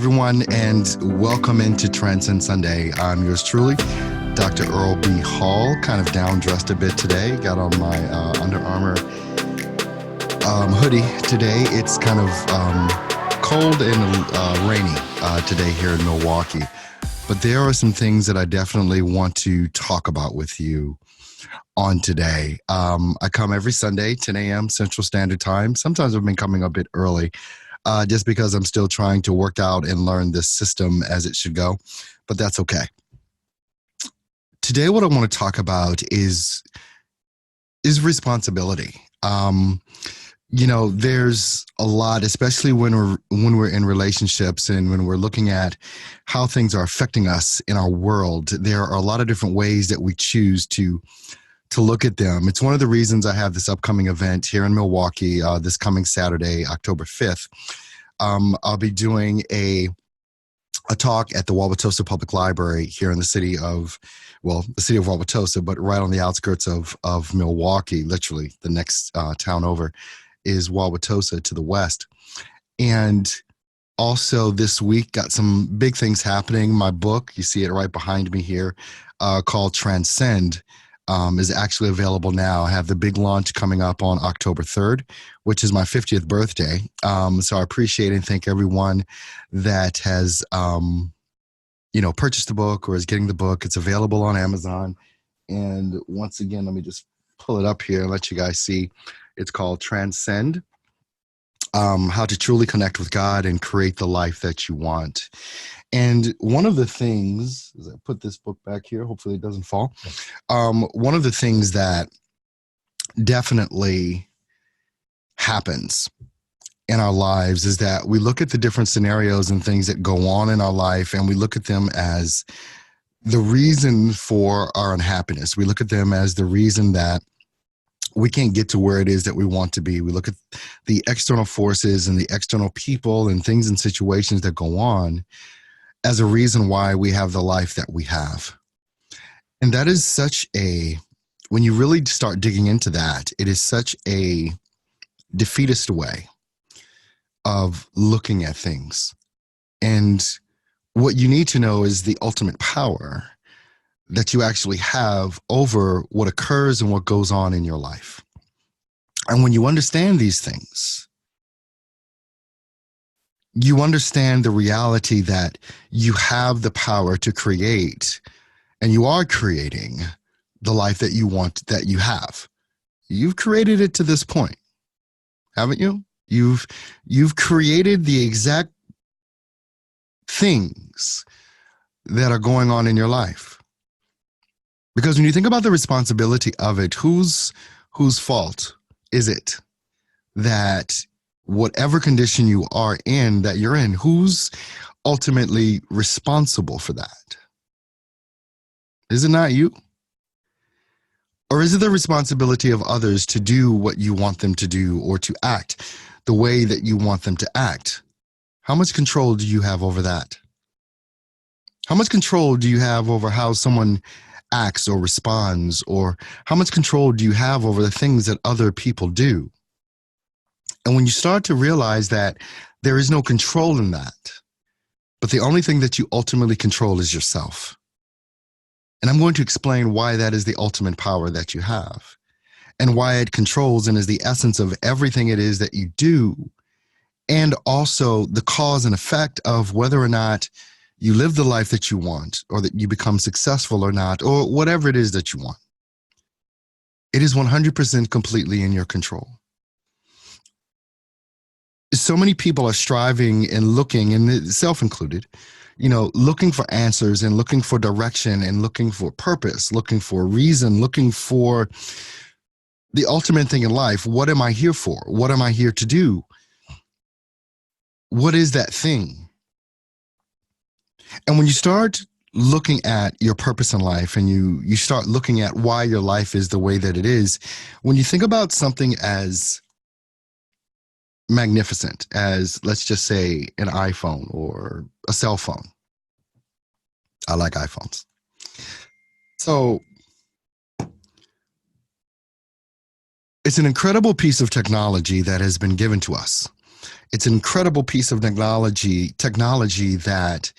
everyone, and welcome into Transcend Sunday. I'm yours truly, Dr. Earl B. Hall, kind of down dressed a bit today. Got on my Under Armour hoodie today. It's kind of cold and rainy today here in Milwaukee. But there are some things that I definitely want to talk about with you on today. I come every Sunday, 10 a.m. Central Standard Time. Sometimes I've been coming a bit early just because I'm still trying to work out and learn this system as it should go, but that's okay. Today, what I want to talk about is responsibility. There's a lot, especially when we're in relationships and when we're looking at how things are affecting us in our world. There are a lot of different ways that we choose to look at them. It's one of the reasons I have this upcoming event here in Milwaukee this coming Saturday, October 5th. I'll be doing a talk at the Wauwatosa Public Library here in the city of Wauwatosa, but right on the outskirts of Milwaukee. Literally the next town over is Wauwatosa to the west. And also this week got some big things happening. My book, you see it right behind me here, called Transcend, is actually available now. I have the big launch coming up on October 3rd, which is my 50th birthday. So I appreciate and thank everyone that has, purchased the book or is getting the book. It's available on Amazon. And once again, let me just pull it up here and let you guys see. It's called Transcend, How to Truly Connect with God and Create the Life That You Want. And one of the things, as I put this book back here, hopefully it doesn't fall. One of the things that definitely happens in our lives is that we look at the different scenarios and things that go on in our life, and we look at them as the reason for our unhappiness. We look at them as the reason that we can't get to where it is that we want to be. We look at the external forces and the external people and things and situations that go on as a reason why we have the life that we have. And that is when you really start digging into that, it is such a defeatist way of looking at things. And what you need to know is the ultimate power that you actually have over what occurs and what goes on in your life. And when you understand these things, you understand the reality that you have the power to create, and you are creating the life that you want, that you have. You've created it to this point, haven't you? You've created the exact things that are going on in your life. Because when you think about the responsibility of it, whose fault is it that whatever condition you are in, that you're in, who's ultimately responsible for that? Is it not you? Or is it the responsibility of others to do what you want them to do or to act the way that you want them to act? How much control do you have over that? How much control do you have over how someone acts or responds? Or how much control do you have over the things that other people do? And when you start to realize that there is no control in that, but the only thing that you ultimately control is yourself. And I'm going to explain why that is the ultimate power that you have, and why it controls and is the essence of everything it is that you do, and also the cause and effect of whether or not you live the life that you want, or that you become successful or not, or whatever it is that you want. It is 100% completely in your control. So many people are striving and looking, and self included, looking for answers and looking for direction and looking for purpose, looking for reason, looking for the ultimate thing in life. What am I here for? What am I here to do? What is that thing? And when you start looking at your purpose in life, and you start looking at why your life is the way that it is, when you think about something as magnificent as, let's just say, an iPhone or a cell phone. I like iPhones. So it's an incredible piece of technology that has been given to us. It's an incredible piece of technology that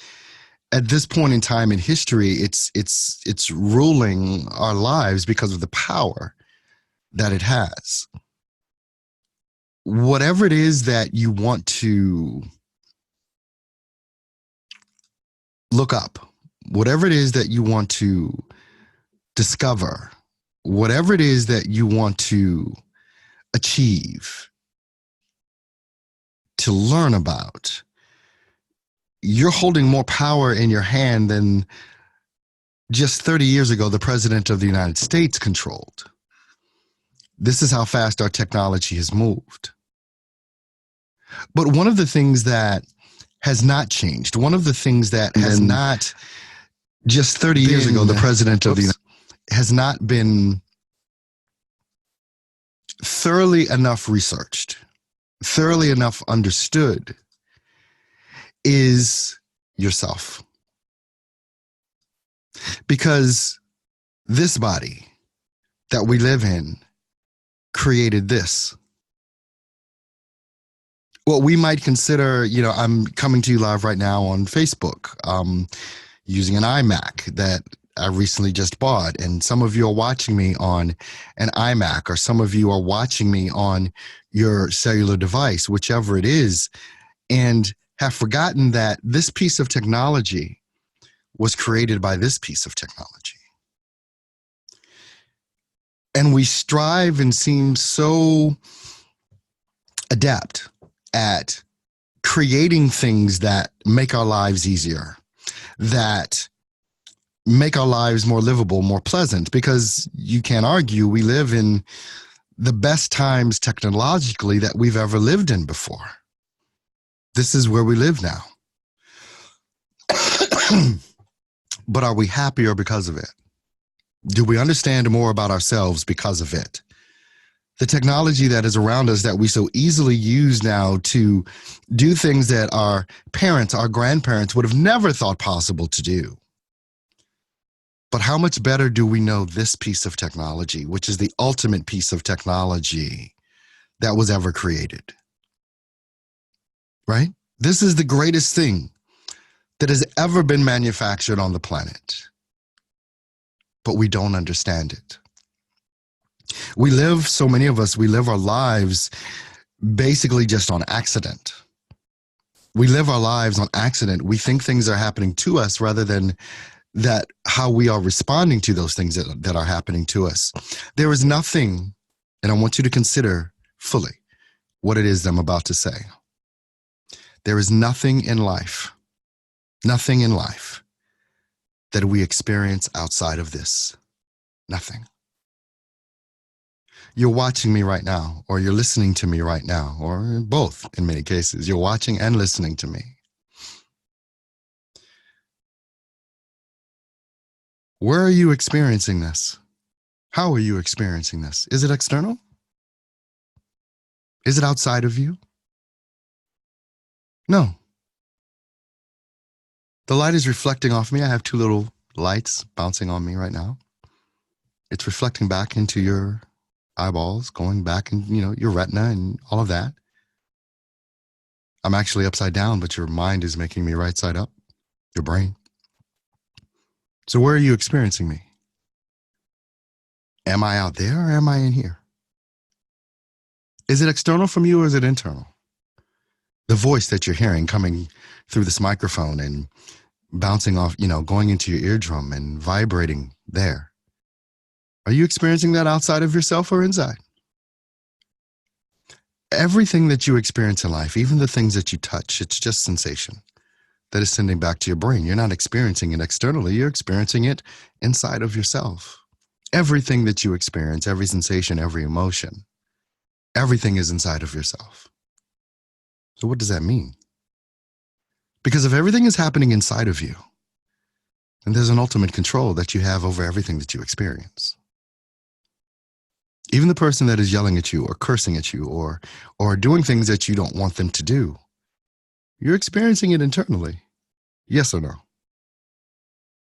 at this point in time in history, it's ruling our lives because of the power that it has. Whatever it is that you want to look up, whatever it is that you want to discover, whatever it is that you want to achieve, to learn about, you're holding more power in your hand than just 30 years ago the President of the United States controlled. This is how fast our technology has moved. But one of the things that has not changed, one of the things that has not, just 30 years ago, the President of the United States has not been thoroughly enough researched, thoroughly enough understood, is yourself. Because this body that we live in created this. What we might consider, I'm coming to you live right now on Facebook, using an iMac that I recently just bought. And some of you are watching me on an iMac, or some of you are watching me on your cellular device, whichever it is, and have forgotten that this piece of technology was created by this piece of technology. And we strive and seem so adept at creating things that make our lives easier, that make our lives more livable, more pleasant, because you can't argue we live in the best times technologically that we've ever lived in before. This is where we live now. But are we happier because of it? Do we understand more about ourselves because of it? The technology that is around us that we so easily use now to do things that our parents, our grandparents would have never thought possible to do. But how much better do we know this piece of technology, which is the ultimate piece of technology that was ever created? Right? This is the greatest thing that has ever been manufactured on the planet. But we don't understand it. So many of us, we live our lives basically just on accident. We live our lives on accident. We think things are happening to us rather than that how we are responding to those things that are happening to us. There is nothing, and I want you to consider fully what it is I'm about to say. There is nothing in life that we experience outside of this. Nothing. You're watching me right now, or you're listening to me right now, or both in many cases. You're watching and listening to me. Where are you experiencing this? How are you experiencing this? Is it external? Is it outside of you? No. The light is reflecting off me. I have two little lights bouncing on me right now. It's reflecting back into your eyeballs, going back in, your retina and all of that. I'm actually upside down, but your mind is making me right side up, your brain. So where are you experiencing me? Am I out there or am I in here? Is it external from you or is it internal? The voice that you're hearing coming through this microphone and bouncing off, going into your eardrum and vibrating there. Are you experiencing that outside of yourself or inside? Everything that you experience in life, even the things that you touch, it's just sensation that is sending back to your brain. You're not experiencing it externally. You're experiencing it inside of yourself. Everything that you experience, every sensation, every emotion, everything is inside of yourself. So what does that mean? Because if everything is happening inside of you, then there's an ultimate control that you have over everything that you experience. Even the person that is yelling at you or cursing at you or doing things that you don't want them to do, you're experiencing it internally. Yes or no?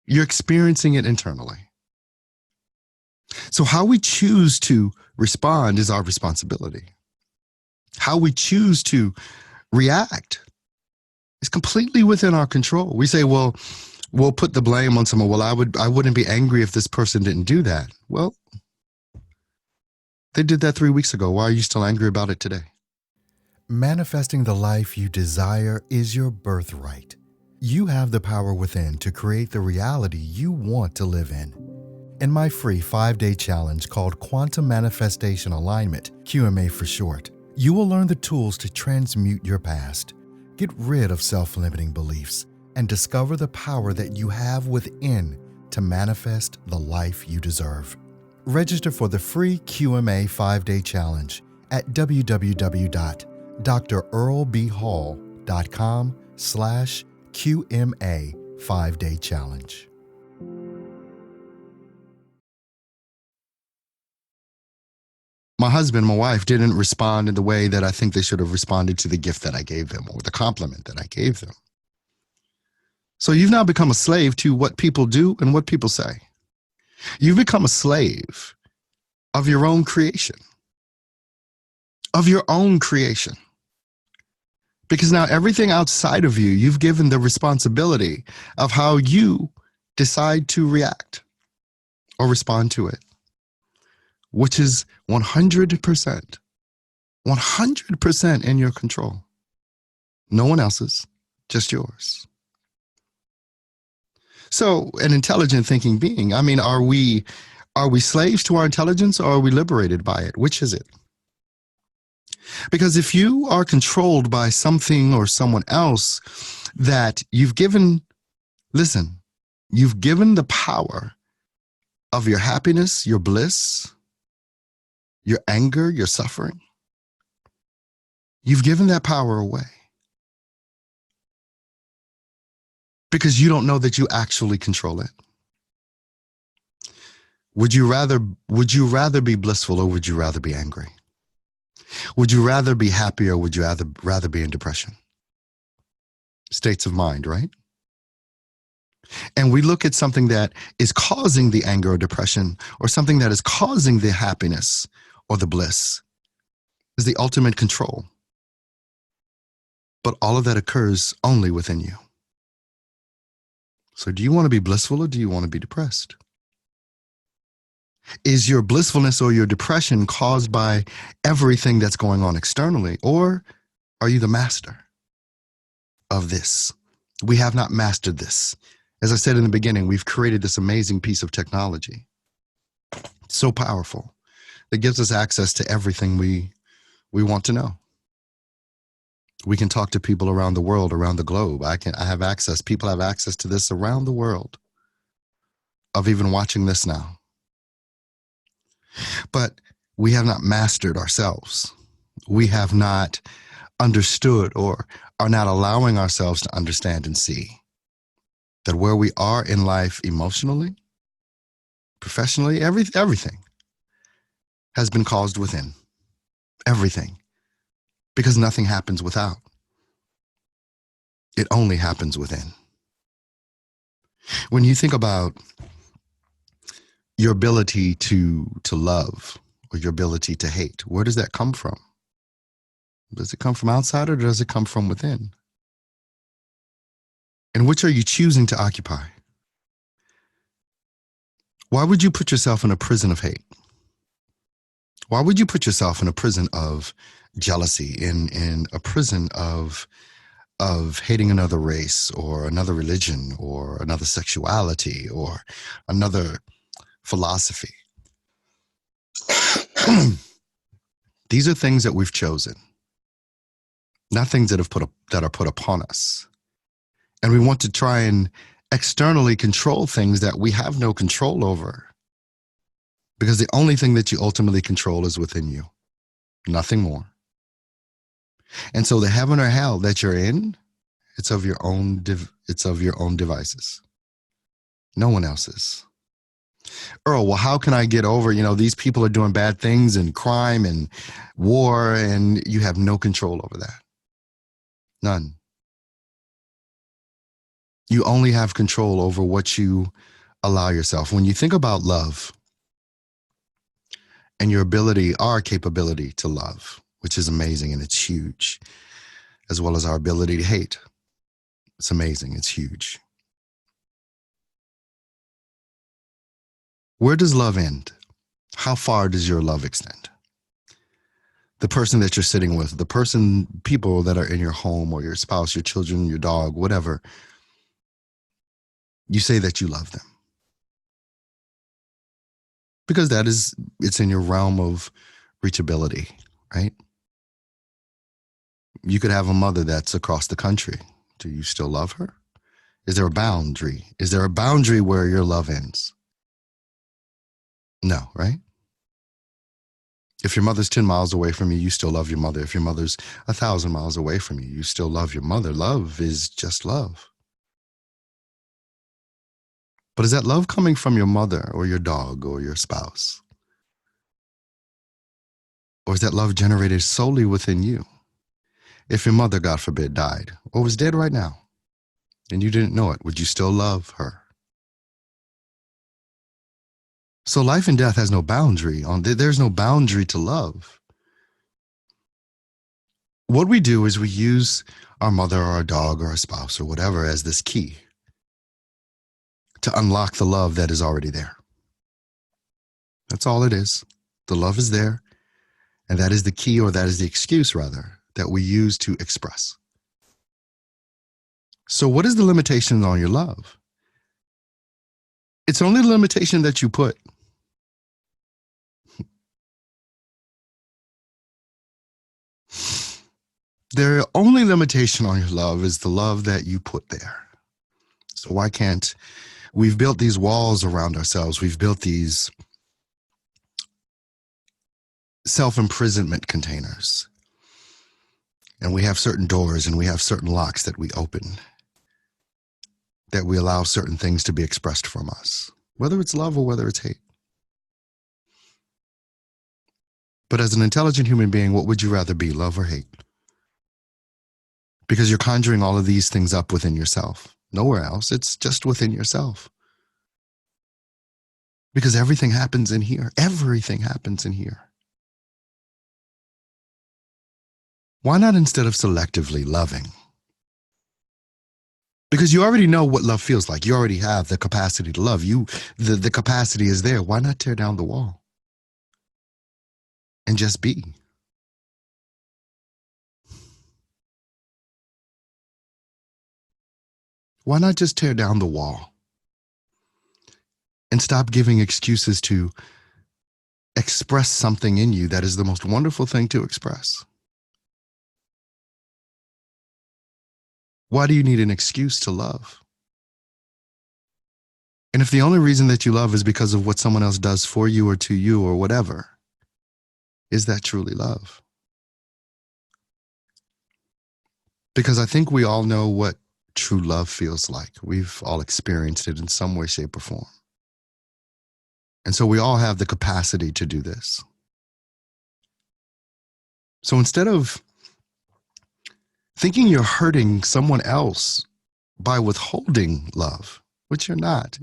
You're experiencing it internally. So how we choose to respond is our responsibility. How we choose to react. It's completely within our control. We say, well, we'll put the blame on someone. Well, I wouldn't be angry if this person didn't do that. Well, they did that 3 weeks ago. Why are you still angry about it today? Manifesting the life you desire is your birthright. You have the power within to create the reality you want to live in. In my free 5-day challenge called Quantum Manifestation Alignment, QMA for short, you will learn the tools to transmute your past, get rid of self-limiting beliefs, and discover the power that you have within to manifest the life you deserve. Register for the free QMA 5-day challenge at www.drerbhall.com/QMA 5-day challenge. My husband, my wife didn't respond in the way that I think they should have responded to the gift that I gave them or the compliment that I gave them. So you've now become a slave to what people do and what people say. You've become a slave of your own creation. Of your own creation. Because now everything outside of you, you've given the responsibility of how you decide to react or respond to it, which is 100% in your control. No one else's, just yours. So an intelligent thinking being, I mean, are we slaves to our intelligence or are we liberated by it? Which is it? Because if you are controlled by something or someone else that you've given the power of your happiness, your bliss, your anger, your suffering, you've given that power away. Because you don't know that you actually control it. Would you rather be blissful or would you rather be angry? Would you rather be happy or would you rather be in depression? States of mind, right? And we look at something that is causing the anger or depression or something that is causing the happiness or the bliss as the ultimate control. But all of that occurs only within you. So do you want to be blissful or do you want to be depressed? Is your blissfulness or your depression caused by everything that's going on externally, or are you the master of this? We have not mastered this. As I said in the beginning, we've created this amazing piece of technology, so powerful, that gives us access to everything we want to know. We can talk to people around the world, around the globe. I have access. People have access to this around the world, of even watching this now. But we have not mastered ourselves. We have not understood or are not allowing ourselves to understand and see that where we are in life emotionally, professionally, everything has been caused within. Everything. Because nothing happens without. It only happens within. When you think about your ability to love or your ability to hate, where does that come from? Does it come from outside or does it come from within? And which are you choosing to occupy? Why would you put yourself in a prison of hate? Why would you put yourself in a prison of jealousy, in a prison of hating another race or another religion or another sexuality or another philosophy? These are things that we've chosen, not things that are put upon us. And we want to try and externally control things that we have no control over. Because the only thing that you ultimately control is within you, nothing more. And so the heaven or hell that you're in, it's of your own devices. No one else's. Earl, well, how can I get over, these people are doing bad things and crime and war, and you have no control over that. None. You only have control over what you allow yourself. When you think about love and your ability, our capability to love, which is amazing and it's huge. as well as our ability to hate. It's amazing. It's huge. Where does love end? How far does your love extend? The person that you're sitting with, people that are in your home, or your spouse, your children, your dog, whatever, you say that you love them. Because it's in your realm of reachability, right? You could have a mother that's across the country. Do you still love her? Is there a boundary? Is there a boundary where your love ends? No, right? If your mother's 10 miles away from you, you still love your mother. If your mother's 1,000 miles away from you, you still love your mother. Love is just love. But is that love coming from your mother or your dog or your spouse? Or is that love generated solely within you? If your mother, God forbid, died or was dead right now and you didn't know it, would you still love her? So life and death has no boundary. There's no boundary to love. What we do is we use our mother or our dog or our spouse or whatever as this key to unlock the love that is already there. That's all it is. The love is there, and that is the key, or that is the excuse, rather, that we use to express. So what is the limitation on your love? It's only the limitation that you put. The only limitation on your love is the love that you put there. So why can't we've built these walls around ourselves? We've built these self-imprisonment containers. And we have certain doors and we have certain locks that we open, that we allow certain things to be expressed from us, whether it's love or whether it's hate. But as an intelligent human being, what would you rather be, love or hate? Because you're conjuring all of these things up within yourself. Nowhere else. It's just within yourself. Because everything happens in here. Everything happens in here. Why not, instead of selectively loving? Because you already know what love feels like. You already have the capacity to love. The capacity is there. Why not tear down the wall and just be? Why not just tear down the wall and stop giving excuses to express something in you that is the most wonderful thing to express? Why do you need an excuse to love? And if the only reason that you love is because of what someone else does for you or to you or whatever, is that truly love? Because I think we all know what true love feels like. We've all experienced it in some way, shape, or form. And so we all have the capacity to do this. So instead of thinking you're hurting someone else by withholding love, which you're not,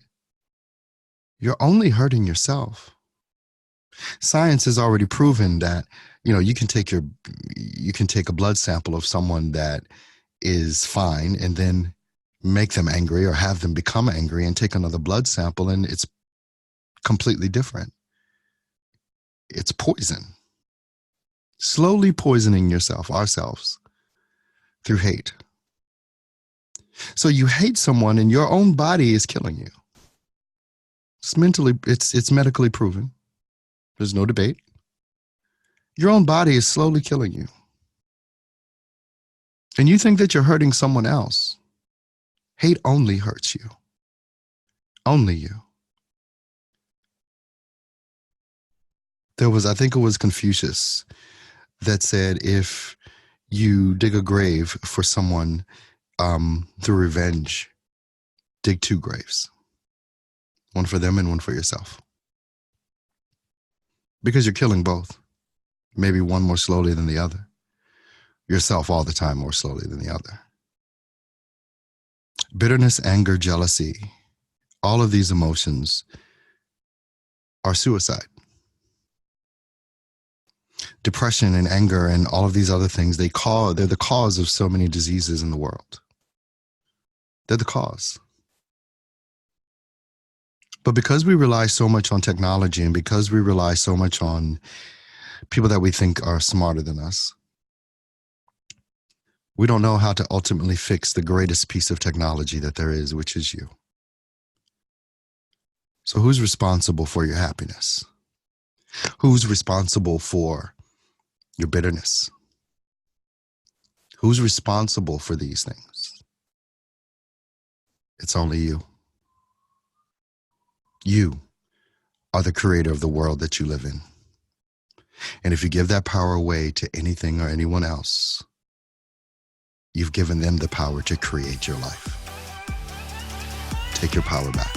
you're only hurting yourself. Science has already proven that, you can take a blood sample of someone that is fine and then make them angry or have them become angry, and take another blood sample and it's completely different. It's poison. Slowly poisoning ourselves through hate. So you hate someone and your own body is killing you. It's medically proven. There's no debate. Your own body is slowly killing you. And you think that you're hurting someone else. Hate only hurts you. Only you. I think it was Confucius that said, if you dig a grave for someone through revenge, dig 2 graves. One for them and one for yourself. Because you're killing both. Maybe one more slowly than the other. Yourself all the time more slowly than the other. Bitterness, anger, jealousy, all of these emotions are suicide. depression and anger and all of these other things, they're the cause of so many diseases in the world. They're the cause. But because we rely so much on technology and because we rely so much on people that we think are smarter than us, we don't know how to ultimately fix the greatest piece of technology that there is, which is you. So who's responsible for your happiness? Who's responsible for your bitterness? Who's responsible for these things? It's only you. You are the creator of the world that you live in. And if you give that power away to anything or anyone else, you've given them the power to create your life. Take your power back.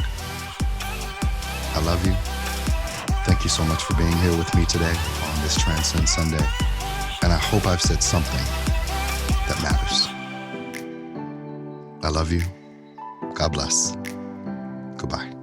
I love you. Thank you so much for being here with me today on this Transcend Sunday. And I hope I've said something that matters. I love you. God bless. Goodbye.